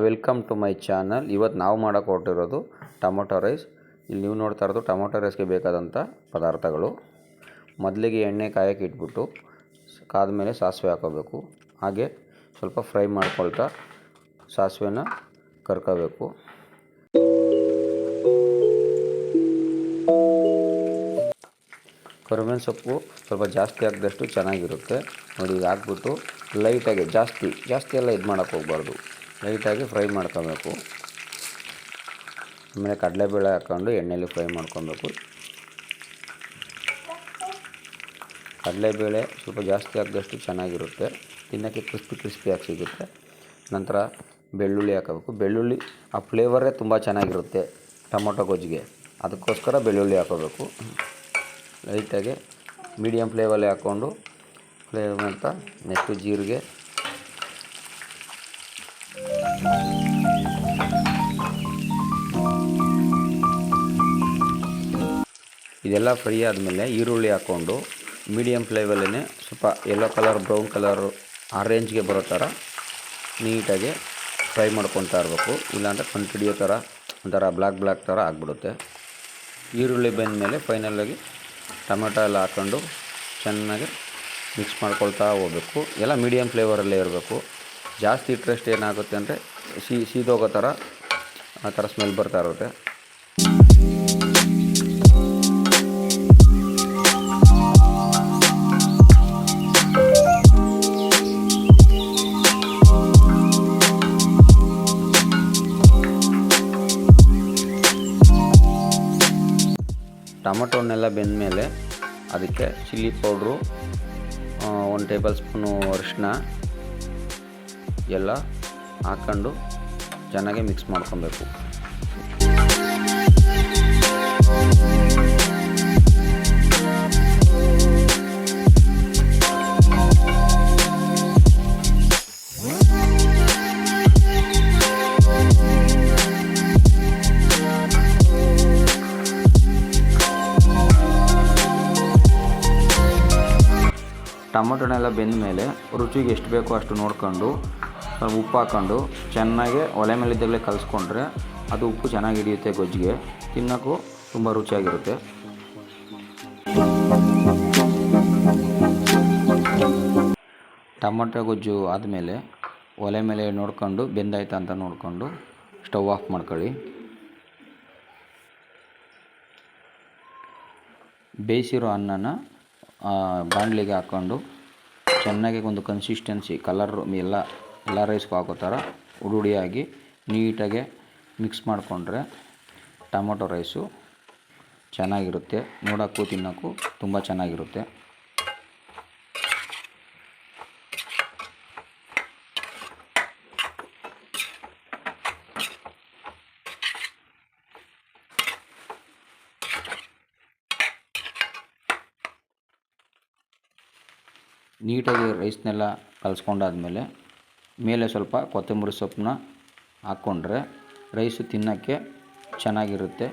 Welcome to my channel. ಇವತ್ತು ನಾವು ಮಾಡೋಕೆ ಹೊರಟಿರೋದು ಟೊಮೊಟೊ ರೈಸ್. ಇಲ್ಲಿ ನೀವು ನೋಡ್ತಾ ಇರೋದು ಟೊಮೊಟೊ ರೈಸ್ಗೆ ಬೇಕಾದಂಥ ಪದಾರ್ಥಗಳು. ಮೊದಲಿಗೆ ಎಣ್ಣೆ ಕಾಯಕ್ಕೆ ಇಟ್ಬಿಟ್ಟು ಕಾದ್ಮೇಲೆ ಸಾಸಿವೆ ಹಾಕೋಬೇಕು. ಹಾಗೆ ಸ್ವಲ್ಪ ಫ್ರೈ ಮಾಡ್ಕೊಳ್ತಾ ಸಾಸಿವೆನ ಕರ್ಕೋಬೇಕು. ಕರಿಬೇವಿನ ಸೊಪ್ಪು ಸ್ವಲ್ಪ ಜಾಸ್ತಿ ಹಾಕಿದಷ್ಟು ಚೆನ್ನಾಗಿರುತ್ತೆ. ನೋಡಿ, ಈಗ ಹಾಕ್ಬಿಟ್ಟು ಲೈಟಾಗಿ ಜಾಸ್ತಿ ಎಲ್ಲ ಇದು ಮಾಡೋಕ್ಕೆ ಹೋಗ್ಬಾರ್ದು, ಲೈಟಾಗಿ ಫ್ರೈ ಮಾಡ್ಕೊಬೇಕು. ಆಮೇಲೆ ಕಡಲೆಬೇಳೆ ಹಾಕ್ಕೊಂಡು ಎಣ್ಣೆಯಲ್ಲಿ ಫ್ರೈ ಮಾಡ್ಕೊಬೇಕು. ಕಡಲೆಬೇಳೆ ಸ್ವಲ್ಪ ಜಾಸ್ತಿ ಹಾಕಿದಷ್ಟು ಚೆನ್ನಾಗಿರುತ್ತೆ, ತಿನ್ನೋಕ್ಕೆ ಕ್ರಿಸ್ಪಿಯಾಗಿ ಸಿಗುತ್ತೆ. ನಂತರ ಬೆಳ್ಳುಳ್ಳಿ ಹಾಕಬೇಕು. ಬೆಳ್ಳುಳ್ಳಿ ಆ ಫ್ಲೇವರೇ ತುಂಬ ಚೆನ್ನಾಗಿರುತ್ತೆ ಟೊಮೊಟೊ ಗೊಜ್ಜಿಗೆ, ಅದಕ್ಕೋಸ್ಕರ ಬೆಳ್ಳುಳ್ಳಿ ಹಾಕೋಬೇಕು. ಲೈಟಾಗಿ ಮೀಡಿಯಮ್ ಫ್ಲೇವಲ್ಲಿ ಹಾಕ್ಕೊಂಡು ಅಂತ ನೆಕ್ಸ್ಟು ಜೀರಿಗೆ, ಇದೆಲ್ಲ ಫ್ರೈ ಆದಮೇಲೆ ಈರುಳ್ಳಿ ಹಾಕ್ಕೊಂಡು ಮೀಡಿಯಮ್ ಫ್ಲೇವಲ್ಲೇ ಸ್ವಲ್ಪ ಯೆಲ್ಲೋ ಕಲರ್, ಬ್ರೌನ್ ಕಲರು, ಆರೆಂಜ್ಗೆ ಬರೋ ಥರ ನೀಟಾಗಿ ಫ್ರೈ ಮಾಡ್ಕೊತಾ ಇರಬೇಕು. ಇಲ್ಲಾಂದರೆ ಕಣ್ಕಿಡಿಯೋ ಥರ ಒಂಥರ ಬ್ಲ್ಯಾಕ್ ಥರ ಆಗಿಬಿಡುತ್ತೆ. ಈರುಳ್ಳಿ ಬೆಂದಮೇಲೆ ಫೈನಲಾಗಿ ಟೊಮೆಟೊ ಎಲ್ಲ ಹಾಕ್ಕೊಂಡು ಚೆನ್ನಾಗಿ ಮಿಕ್ಸ್ ಮಾಡ್ಕೊಳ್ತಾ ಹೋಗ್ಬೇಕು. ಎಲ್ಲ ಮೀಡಿಯಮ್ ಫ್ಲೇವರಲ್ಲೇ ಇರಬೇಕು. ಜಾಸ್ತಿ ಇಂಟ್ರೆಸ್ಟ್ ಏನಾಗುತ್ತೆ ಅಂದರೆ ಸೀದೋಗೋ ಥರ ಆ ಥರ ಸ್ಮೆಲ್ ಬರ್ತಾ ಇರುತ್ತೆ. ಟೊಮೊಟೊನೆಲ್ಲ ಬೆಂದಮೇಲೆ ಅದಕ್ಕೆ ಚಿಲ್ಲಿ ಪೌಡ್ರು, 1 ಟೇಬಲ್ ಸ್ಪೂನು ಅರಿಶಿನ ಎಲ್ಲ ಹಾಕ್ಕೊಂಡು ಚೆನ್ನಾಗಿ ಮಿಕ್ಸ್ ಮಾಡ್ಕೊಬೇಕು. ಟೊಮೊಟೊನೆಲ್ಲ ಬೆಂದಮೇಲೆ ರುಚಿಗೆ ಎಷ್ಟು ಬೇಕೋ ಅಷ್ಟು ನೋಡ್ಕೊಂಡು ಉಪ್ಪು ಹಾಕ್ಕೊಂಡು ಚೆನ್ನಾಗಿ ಒಲೆ ಮೇಲಿದ್ದಾಗಲೇ ಕಲಿಸ್ಕೊಂಡ್ರೆ ಅದು ಉಪ್ಪು ಚೆನ್ನಾಗಿ ಹಿಡಿಯುತ್ತೆ ಗೊಜ್ಜಿಗೆ, ತಿನ್ನೋಕ್ಕೂ ತುಂಬ ರುಚಿಯಾಗಿರುತ್ತೆ. ಟೊಮೊಟೊ ಗೊಜ್ಜು ಆದಮೇಲೆ ಒಲೆ ಮೇಲೆ ನೋಡ್ಕೊಂಡು ಬೆಂದಾಯ್ತಾ ಅಂತ ನೋಡಿಕೊಂಡು ಸ್ಟವ್ ಆಫ್ ಮಾಡ್ಕೊಳ್ಳಿ. ಬೇಯಿಸಿರೋ ಅನ್ನನ ಬಾಣಲಿಗೆ ಹಾಕ್ಕೊಂಡು ಚೆನ್ನಾಗಿ ಒಂದು ಕನ್ಸಿಸ್ಟೆನ್ಸಿ ಕಲರ್ ಎಲ್ಲ ರೈಸ್ಗೂ ಹಾಕೋ ಥರ ಹುಡಿಯಾಗಿ ನೀಟಾಗಿ ಮಿಕ್ಸ್ ಮಾಡಿಕೊಂಡ್ರೆ ಟೊಮೊಟೊ ರೈಸು ಚೆನ್ನಾಗಿರುತ್ತೆ. ನೋಡೋಕ್ಕೂ ತಿನ್ನೋಕ್ಕೂ ತುಂಬ ಚೆನ್ನಾಗಿರುತ್ತೆ. ನೀಟಾಗಿ ರೈಸ್ನೆಲ್ಲ ಕಲಿಸ್ಕೊಂಡಾದ್ಮೇಲೆ ಮೇಲೆ ಸ್ವಲ್ಪ ಕೊತ್ತಂಬರಿ ಸೊಪ್ಪನ್ನ ಹಾಕ್ಕೊಂಡ್ರೆ ರೈಸು ತಿನ್ನೋಕ್ಕೆ ಚೆನ್ನಾಗಿರುತ್ತೆ.